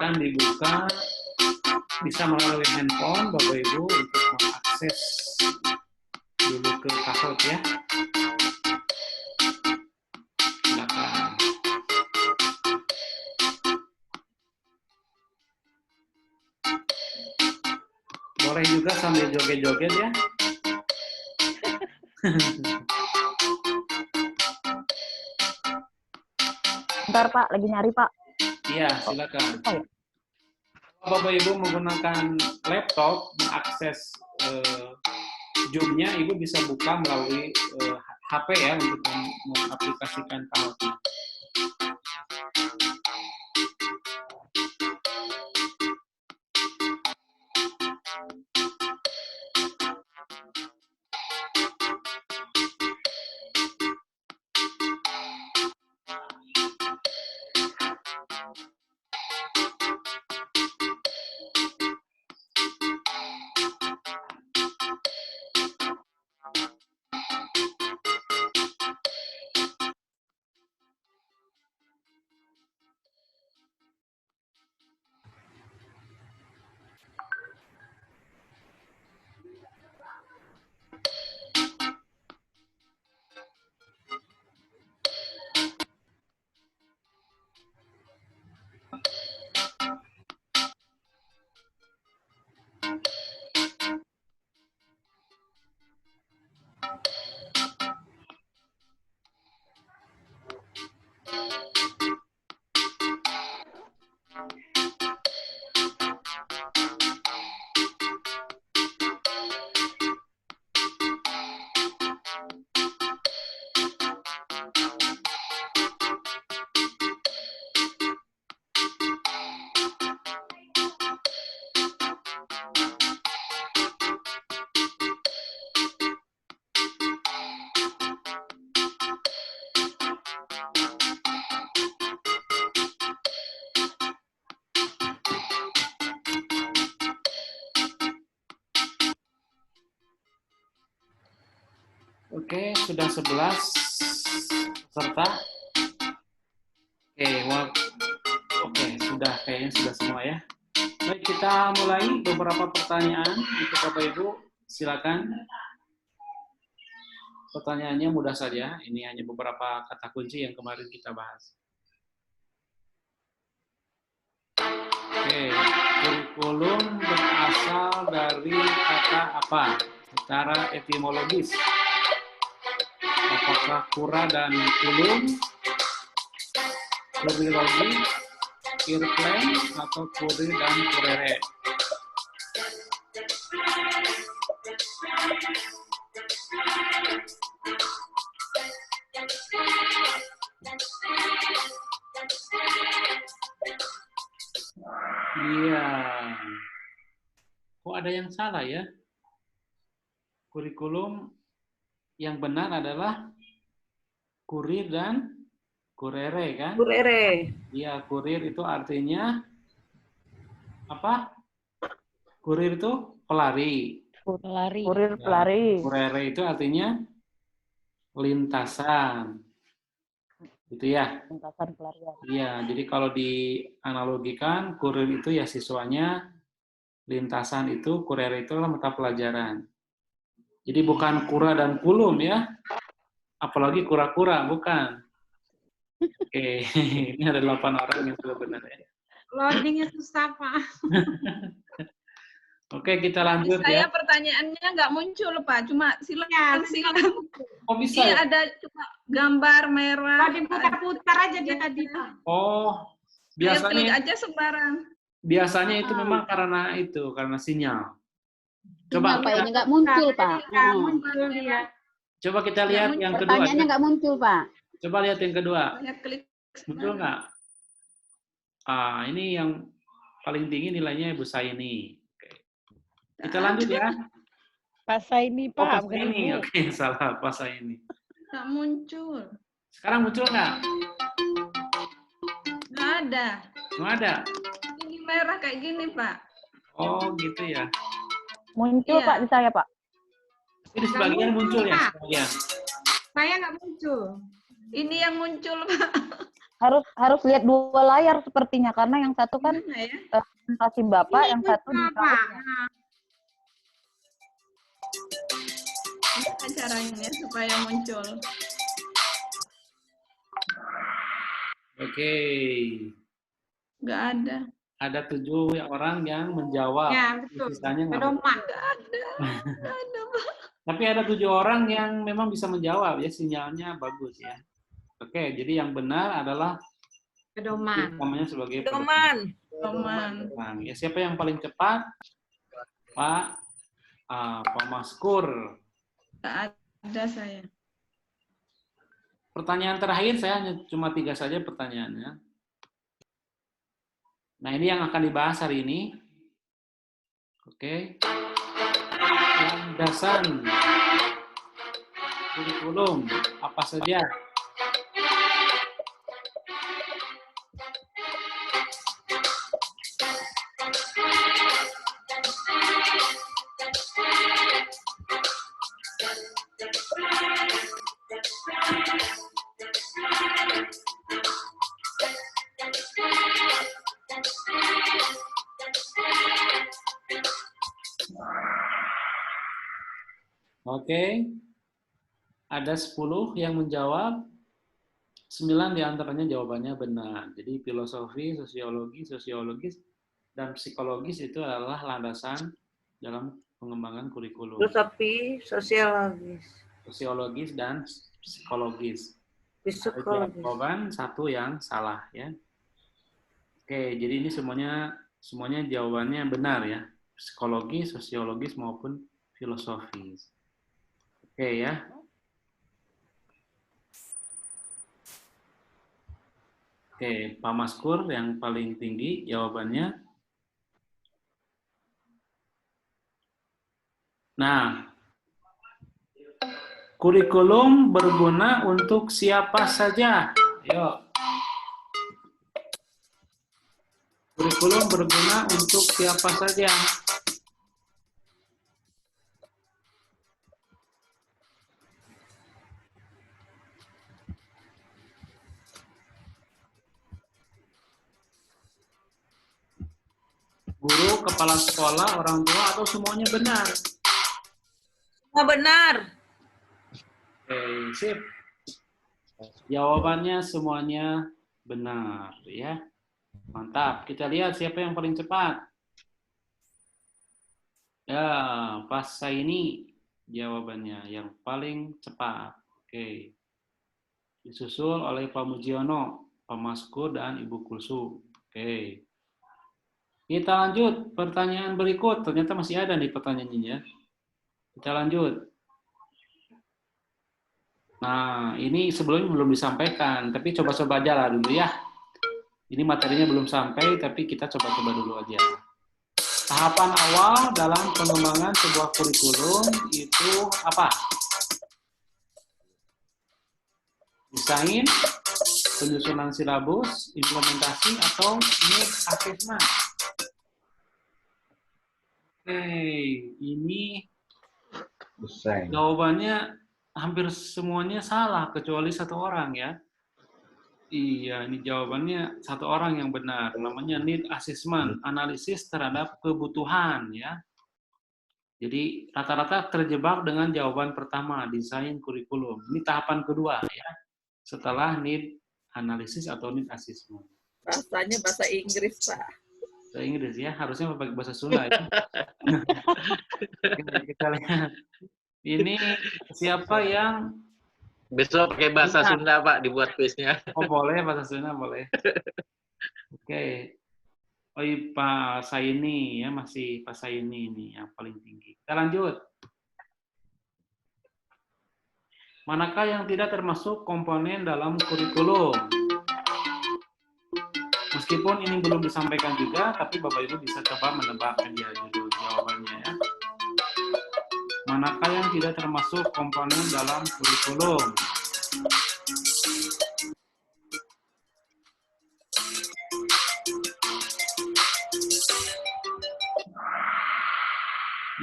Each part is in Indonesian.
silakan dibuka. Bisa melalui handphone Bapak Ibu untuk mengakses dulu ke Kahoot ya. Silakan. Boleh juga sambil joget-joget ya. Bentar Pak, lagi nyari Pak. Iya, silakan. Kalau Bapak Ibu menggunakan laptop mengakses Zoom-nya, Ibu bisa buka melalui HP ya untuk mengaplikasikan Kahoot. Oke, sudah 11 peserta. Oke, sudah kayaknya sudah semua ya. Baik, kita mulai beberapa pertanyaan untuk Bapak Ibu. Silakan. Pertanyaannya mudah saja. Ini hanya beberapa kata kunci yang kemarin kita bahas. Oke, kurikulum berasal dari kata apa? Secara etimologis. Apakah kura dan kulum, kurilogi, kirplen, atau kurir dan kurere? Iya. Kok ada yang salah ya? Kurikulum yang benar adalah kurir dan kurere kan? Kurere. Iya, kurir itu artinya apa? Kurir itu pelari. Pelari. Kurir pelari. Kurere itu artinya lintasan. Gitu ya? Lintasan pelarian. Iya, jadi kalau dianalogikan, kurir itu ya siswanya, lintasan itu, kurere itu adalah mata pelajaran. Jadi bukan kura dan kulum ya, apalagi kura-kura, bukan. Oke, ini ada 8 orang yang sudah benar ya. Loadingnya susah, Pak. Oke, kita lanjut Saya ya. pertanyaannya nggak muncul, Pak. Cuma silakan. Oh, bisa Ini ya? ada cuma gambar merah. Kalau diputar-putar aja dia tadi, Pak. Oh, Saya klik biasanya aja sembarang. biasanya itu memang karena sinyal. Coba Coba Pak, ini nggak muncul Pak. Nggak muncul dia. coba kita lihat yang kedua. Pertanyaannya nggak muncul Pak. Coba lihat yang kedua. Saya klik Muncul nggak? Ah, ini yang paling tinggi nilainya Ibu Saini. Oke. Kita lanjut ya. Pak Saini Oh, Pak. Pak Saini. Oke, salah Pak Saini. nggak muncul. Sekarang muncul nggak? Nggak ada. Nggak ada. Ini merah kayak gini, Pak. Oh, gitu ya. Muncul Iya. Pak di saya Pak. Ini sebagian muncul ya, sebagian. Saya nggak muncul. Ini yang muncul, Pak. harus lihat dua layar sepertinya karena yang satu kan Gimana ya? presentasi Bapak, yang satu di Pak. slide-nya. Gimana caranya supaya muncul? Oke. Nggak ada. Ada 7 orang yang menjawab. Ya, betul. Sisanya nggak Pedoman. Nggak ada, Pak. Tapi ada 7 orang yang memang bisa menjawab ya, sinyalnya bagus ya. Oke, jadi yang benar adalah Pedoman. namanya sebagai Pedoman. Roman. Nah, ya siapa yang paling cepat? Pak Maskur. Nggak ada saya. Pertanyaan terakhir saya hanya cuma 3 saja pertanyaannya. Nah, ini yang akan dibahas hari ini. Oke. Landasan kurikulum apa saja? Oke. Ada 10 yang menjawab. 9 diantaranya jawabannya benar. Jadi filosofi, sosiologis, dan psikologis itu adalah landasan dalam pengembangan kurikulum. Filosofi, sosiologis, Sosiologis dan psikologis. psikologis. Jawaban 1 yang salah ya. Oke, jadi ini semuanya jawabannya benar ya. Psikologi, sosiologis maupun filosofis. Oke ya. Oke, Pak Maskur yang paling tinggi jawabannya. Nah, kurikulum berguna untuk siapa saja? Yuk. Kurikulum berguna untuk siapa saja? Guru, kepala sekolah, orang tua, atau semuanya benar? Semua benar. Oke, sip. Jawabannya semuanya benar ya. Mantap. Kita lihat siapa yang paling cepat. Ya, Pas ini jawabannya yang paling cepat. Oke. Disusul oleh Pak Mujiono, Pak Maskur, dan Ibu Kulsum. Oke. Kita lanjut pertanyaan berikut. Ternyata masih ada nih pertanyaannya ya. Kita lanjut. Nah, ini sebelumnya belum disampaikan, tapi coba-coba aja lah dulu ya. Ini materinya belum sampai, tapi kita coba-coba dulu aja. Tahapan awal dalam pengembangan sebuah kurikulum itu apa? Desain, penyusunan silabus, implementasi, atau need assessment? Oke, ini jawabannya hampir semuanya salah, kecuali 1 orang ya. Iya, ini jawabannya 1 orang yang benar. Namanya need assessment, analisis terhadap kebutuhan ya. Jadi rata-rata terjebak dengan jawaban pertama, desain kurikulum. Ini tahapan kedua ya, setelah need analisis atau need assessment. Rasanya bahasa Inggris, Pak. Bahasa Inggris ya, harusnya pakai bahasa Sunda ya. Kita lihat. Ini siapa yang Besok pakai bahasa Sunda, Pak, dibuat quiz-nya. Oh, boleh bahasa Sunda boleh. Oke. Oh, iya, Pak Saini ya, masih Pak Saini ini yang paling tinggi. Kita lanjut. Manakah yang tidak termasuk komponen dalam kurikulum? Meskipun ini belum disampaikan juga, tapi Bapak Ibu bisa coba menebak aja judul jawabannya ya. Manakah yang tidak termasuk komponen dalam kurikulum?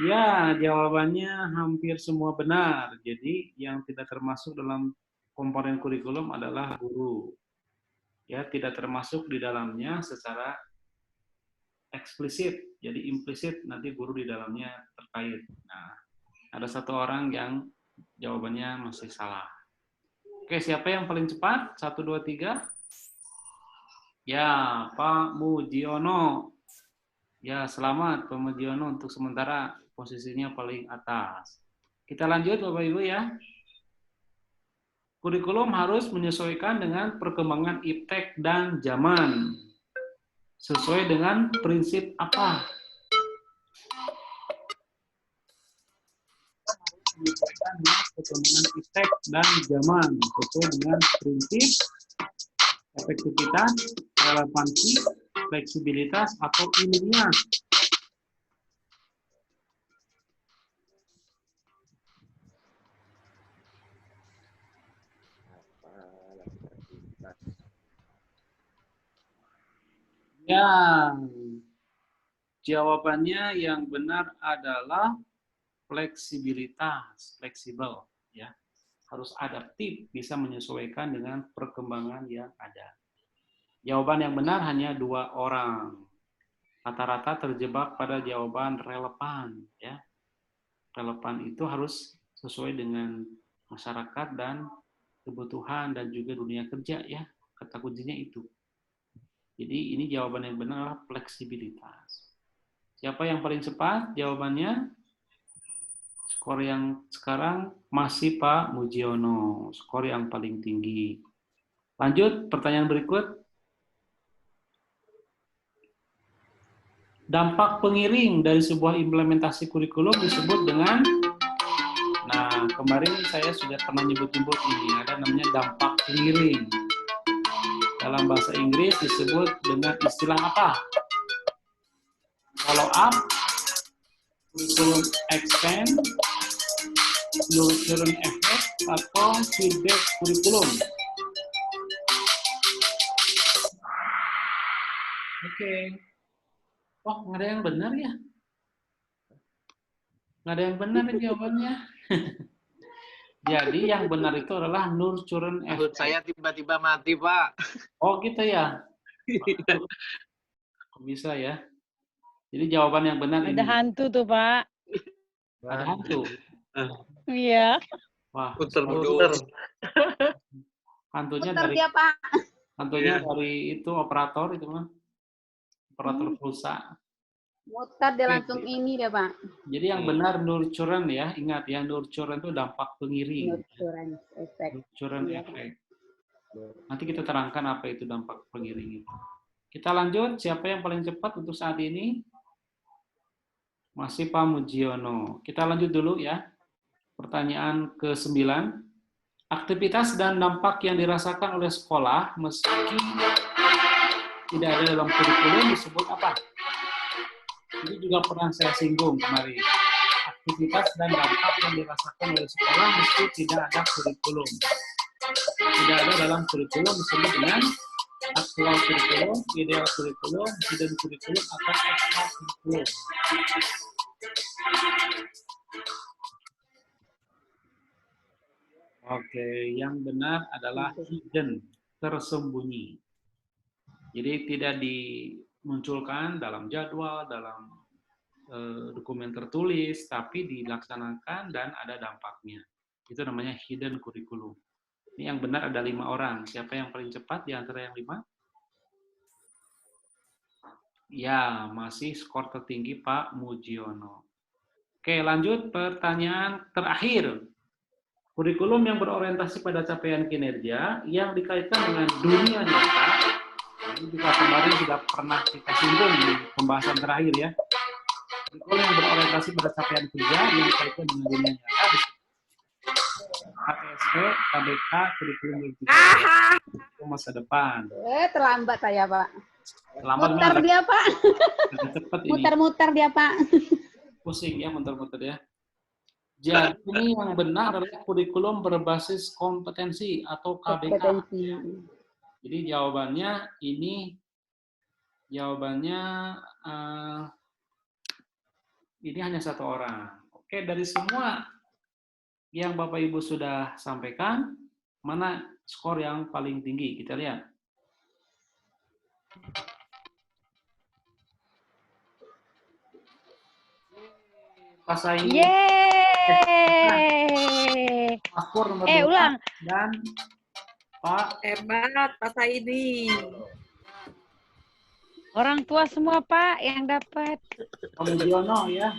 Ya, jawabannya hampir semua benar. Jadi, yang tidak termasuk dalam komponen kurikulum adalah guru. Ya, tidak termasuk di dalamnya secara eksplisit, jadi implisit nanti guru di dalamnya terkait. Nah, ada satu orang yang jawabannya masih salah. Oke, siapa yang paling cepat? 1, 2, 3. Ya, Pak Mujiono. Ya, selamat Pak Mujiono untuk sementara posisinya paling atas. Kita lanjut Bapak Ibu ya. Kurikulum harus menyesuaikan dengan perkembangan iptek dan zaman. Sesuai dengan prinsip apa? Menyesuaikan dengan perkembangan iptek dan zaman. Sesuai dengan prinsip efektivitas, relevansi, fleksibilitas, atau ilmiah. Ya, jawabannya yang benar adalah fleksibilitas, fleksibel, ya. Harus adaptif, bisa menyesuaikan dengan perkembangan yang ada. Jawaban yang benar hanya 2 orang. Rata-rata terjebak pada jawaban relevan, ya. Relevan itu harus sesuai dengan masyarakat dan kebutuhan dan juga dunia kerja, ya. Kata kuncinya itu. Jadi ini jawaban yang benar adalah fleksibilitas. Siapa yang paling cepat jawabannya? Skor yang sekarang masih Pak Mujiono, skor yang paling tinggi. Lanjut, pertanyaan berikut. Dampak pengiring dari sebuah implementasi kurikulum disebut dengan, nah kemarin saya sudah pernah nyebut-nyebut ini, ada namanya dampak pengiring. Dalam bahasa Inggris disebut dengan istilah apa? Follow up, kurikulum expand, nurturing effect, atau feedback kurikulum. Oke. Oh, nggak ada yang benar ya? Nggak ada yang benar jawabannya. Jadi yang benar itu adalah nurturing Menurut effect. saya tiba-tiba mati, Pak. Oh gitu ya? Kok bisa ya? Jadi jawaban yang benar Ada ini. hantu tuh, Pak. Ada hantu. Iya. Wah, Muter-muter. hantunya Muter dari dia, Pak. hantunya Iya. dari itu operator itu mah. Operator pulsa. Muter dia langsung ini dia, Pak. Jadi yang benar nurturing ya, ingat ya, nurturing itu dampak pengiring. Nurturing effect. Nurturing Iya. effect. Nanti kita terangkan apa itu dampak pengiring itu. Kita lanjut, siapa yang paling cepat untuk saat ini? Masih Pak Mujiono. Kita lanjut dulu ya. Pertanyaan ke-9. Aktivitas dan dampak yang dirasakan oleh sekolah meski tidak ada dalam kurikulum disebut apa? Ini juga pernah saya singgung kemarin. Aktivitas dan dampak yang dirasakan oleh sekolah meski tidak ada kurikulum. Tidak ada dalam kurikulum disebut dengan aktual kurikulum, ideal kurikulum, hidden kurikulum, atau ekstra kurikulum. Oke, yang benar adalah hidden, tersembunyi. Jadi tidak dimunculkan dalam jadwal, dalam dokumen tertulis, tapi dilaksanakan dan ada dampaknya. Itu namanya hidden kurikulum. Ini yang benar ada 5 orang. Siapa yang paling cepat di antara yang 5? Ya, masih skor tertinggi Pak Mujiono. Oke, lanjut pertanyaan terakhir. Kurikulum yang berorientasi pada capaian kinerja yang dikaitkan dengan dunia nyata. Ini juga kemarin sudah pernah kita singgung di pembahasan terakhir ya. Kurikulum yang berorientasi pada capaian kerja yang dikaitkan dengan dunia nyata. KPSP, KBK, kurikulum yang itu masa depan. Terlambat saya, Pak. Selamat Muter dia, Pak. cepat ini. Muter-muter dia, Pak. Pusing ya, muter-muter ya. Jadi ini yang benar adalah kurikulum berbasis kompetensi atau KBK. Kompetensi. Jadi jawabannya ini, ini hanya 1 orang. Oke, dari semua yang Bapak Ibu sudah sampaikan, mana skor yang paling tinggi? Kita lihat. Pak Saini, Yeay. paspor nomor 2 Ulang. dan Pak Hebat, Pak Saidi. Orang tua semua, Pak, yang dapat. Mujiono ya.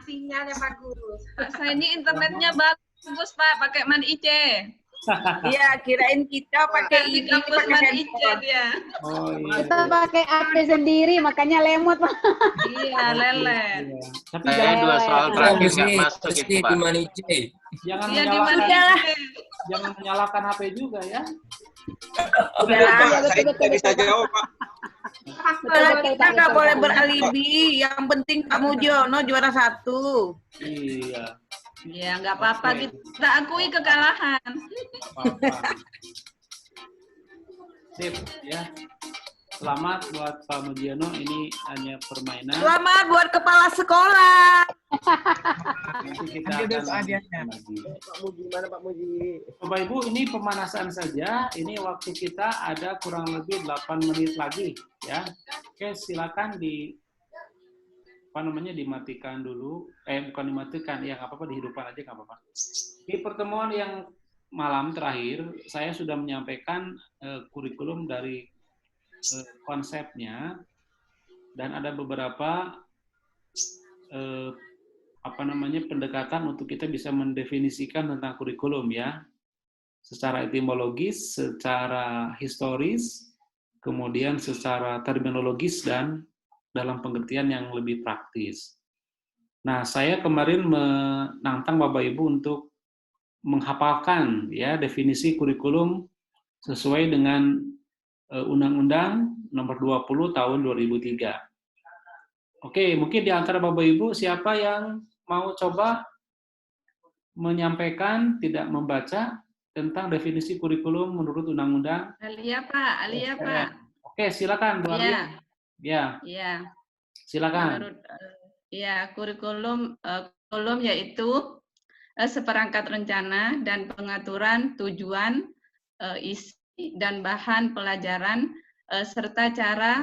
Sinyalnya bagus. Pak saya ini internetnya bagus Pak, pakai Man IC. Iya, kirain kita pakai ini, Kampus pakai Man IC handphone. dia. Oh iya. Kita pakai HP sendiri, makanya lemot, Pak. Iya, lelet. Iya. Tapi Saya jangan, 2 soal terakhir nggak masuk itu, Pak. jangan Iya di Man menyalakan, IC. jangan menyalakan HP juga ya. Udahlah, Saya bisa jawab, Pak. kita nggak boleh beralibi. Yang penting Pak Mujiono juara 1. Iya. Iya, nggak apa-apa, kita akui kekalahan. Apa-apa. Sip ya. Selamat buat Pak Mujiono, ini hanya permainan. Selamat buat kepala sekolah. Nanti kita akan lanjutkan lagi. Pak Muji? Bapak Ibu, ini pemanasan saja. Ini waktu kita ada kurang lebih 8 menit lagi ya. Oke, silakan dimatikan dulu. Bukan dimatikan, ya nggak apa-apa, dihidupkan aja nggak apa-apa. Di pertemuan yang malam terakhir, saya sudah menyampaikan kurikulum dari konsepnya, dan ada beberapa pendekatan untuk kita bisa mendefinisikan tentang kurikulum ya, secara etimologis, secara historis, kemudian secara terminologis, dan dalam pengertian yang lebih praktis. Nah, saya kemarin menantang Bapak Ibu untuk menghafalkan ya definisi kurikulum sesuai dengan Undang-Undang Nomor 20 Tahun 2003. Oke, mungkin di antara Bapak Ibu siapa yang mau coba menyampaikan, tidak membaca tentang definisi kurikulum menurut Undang-Undang? Alia Pak. Oke, silakan Bu Alia. Iya. Ya, Iya. silakan. Kurikulum yaitu seperangkat rencana dan pengaturan tujuan, isi dan bahan pelajaran serta cara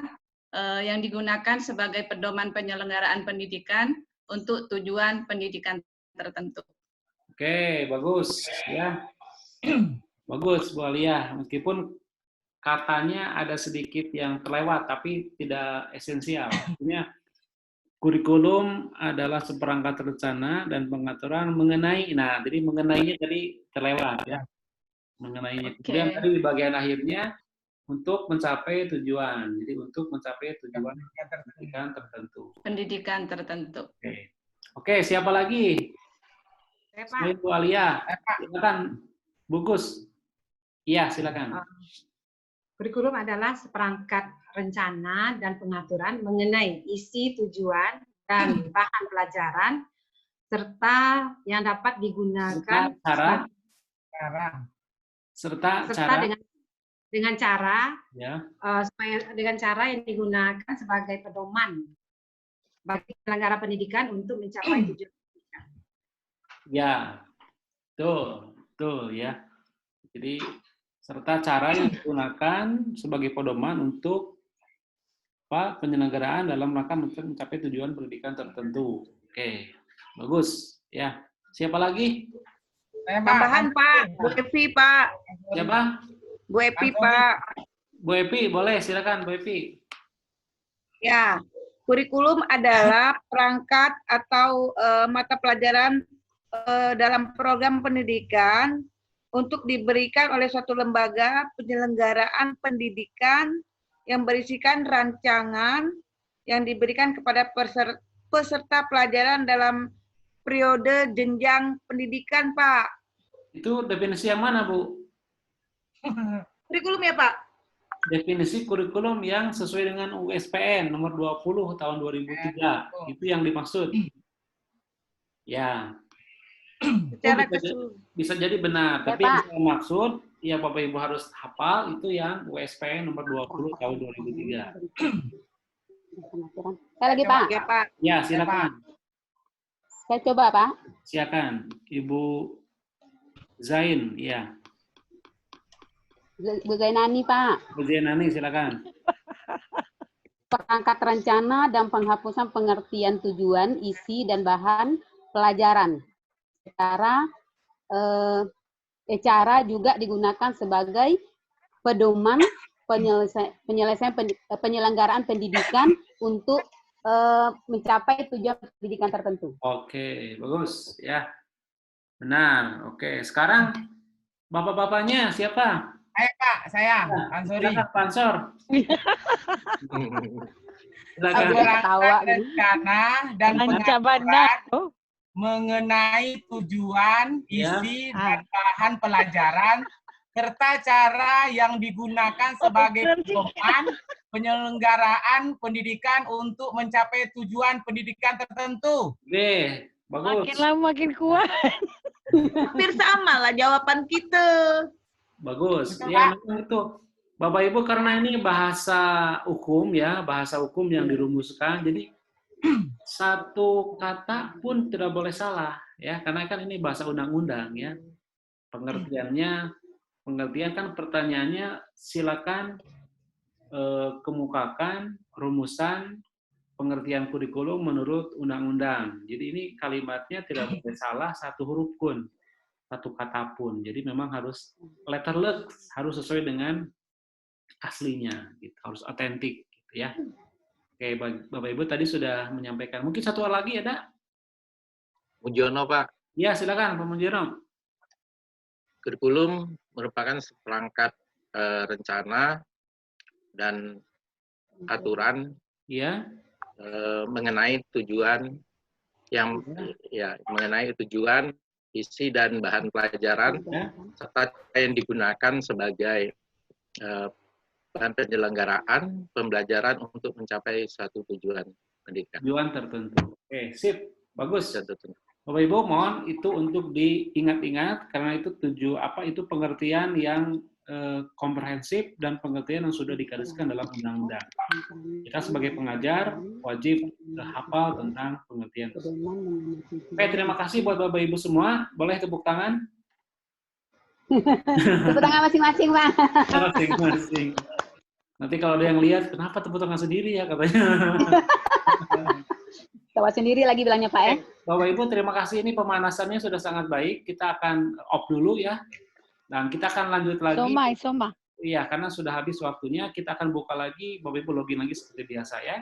yang digunakan sebagai pedoman penyelenggaraan pendidikan untuk tujuan pendidikan tertentu. Oke, bagus ya. Bagus Bu Alia, meskipun katanya ada sedikit yang terlewat tapi tidak esensial. Artinya kurikulum adalah seperangkat rencana dan pengaturan mengenai, nah jadi mengenainya tadi terlewat ya. Mengenainya. Kemudian tadi di bagian akhirnya untuk mencapai tujuan. Jadi untuk mencapai tujuan pendidikan tertentu. Pendidikan tertentu. Oke, siapa lagi? Selain Bu Alia. Silakan Bu Gus. Iya, silakan. Kurikulum adalah seperangkat rencana dan pengaturan mengenai isi, tujuan, dan bahan pelajaran, serta yang dapat digunakan serta dengan cara ya. Dengan cara yang digunakan sebagai pedoman bagi penyelenggara pendidikan untuk mencapai tujuan pendidikan. Ya, betul ya. Jadi serta cara yang digunakan sebagai pedoman untuk penyelenggaraan dalam rangka mencapai tujuan pendidikan tertentu. Oke, bagus ya. Siapa lagi? Tambahan Pak, Bu Evi Pak. Siapa? Bu Evi Pak. Bu Evi, boleh silakan Bu Evi. Ya, kurikulum adalah perangkat atau mata pelajaran dalam program pendidikan untuk diberikan oleh suatu lembaga penyelenggaraan pendidikan yang berisikan rancangan yang diberikan kepada peserta pelajaran dalam periode jenjang pendidikan, Pak. Itu definisi yang mana, Bu? Kurikulum ya, Pak? Definisi kurikulum yang sesuai dengan USPN nomor 20 tahun 2003. Itu yang dimaksud. Ya. Secara bisa jadi benar, tapi yang saya maksud ya Bapak Ibu harus hafal itu yang USPN nomor 20 tahun 2003. Saya lagi, Pak. Ya, Pak. Ya, silakan. Saya coba, Pak. Silakan, Ibu Zain, ya. Bu Zainani, Pak. Bu Zainani, silakan. Perangkat rencana dan penghapusan pengertian tujuan, isi, dan bahan pelajaran. Cara juga digunakan sebagai pedoman penyelenggaraan pendidikan untuk mencapai tujuan pendidikan tertentu. Oke, bagus ya. Benar. Oke, sekarang bapak-bapaknya siapa? Saya Pak, saya Ansori. Silakan, Pak Ansor. Silakan. Perangkat rencana dan pengaturan mengenai tujuan, isi, dan bahan pelajaran, serta cara yang digunakan sebagai pedoman penyelenggaraan pendidikan untuk mencapai tujuan pendidikan tertentu. Oke, bagus. Makin lama makin kuat. Hampir sama lah jawaban kita. Bagus. Ya, memang itu. Bapak Ibu, karena ini bahasa hukum ya, bahasa hukum yang dirumuskan, jadi satu kata pun tidak boleh salah ya, karena kan ini bahasa undang-undang ya. Pengertian kan pertanyaannya silakan kemukakan rumusan pengertian kurikulum menurut undang-undang. Jadi ini kalimatnya tidak boleh salah satu huruf pun, satu kata pun. Jadi memang harus letterless, harus sesuai dengan aslinya, gitu. Harus otentik, gitu ya. Oke, Bapak Ibu tadi sudah menyampaikan. Mungkin satu hal lagi ada? Mujiono, Pak. Ya, silakan Pak Mujiono. Kurikulum merupakan seperangkat rencana dan aturan ya mengenai tujuan mengenai tujuan, isi dan bahan pelajaran serta yang digunakan sebagai bahan penyelenggaraan pembelajaran untuk mencapai suatu tujuan pendidikan. Tujuan tertentu. Oke, sip. Bagus. Bapak Ibu, mohon itu untuk diingat-ingat karena itu itu pengertian yang komprehensif dan pengertian yang sudah digariskan dalam undang-undang. Kita sebagai pengajar wajib hafal tentang pengertian. Oke, terima kasih buat Bapak Ibu semua. Boleh tepuk tangan? Tepuk tangan masing-masing, Pak. Masing-masing. Nanti kalau ada yang lihat, kenapa tepuk tangan sendiri ya katanya. Tawa sendiri lagi bilangnya Pak ya. Bapak Ibu, terima kasih. Ini pemanasannya sudah sangat baik. Kita akan off dulu ya. Dan kita akan lanjut lagi. Soma. Iya, karena sudah habis waktunya. Kita akan buka lagi. Bapak Ibu login lagi seperti biasa ya.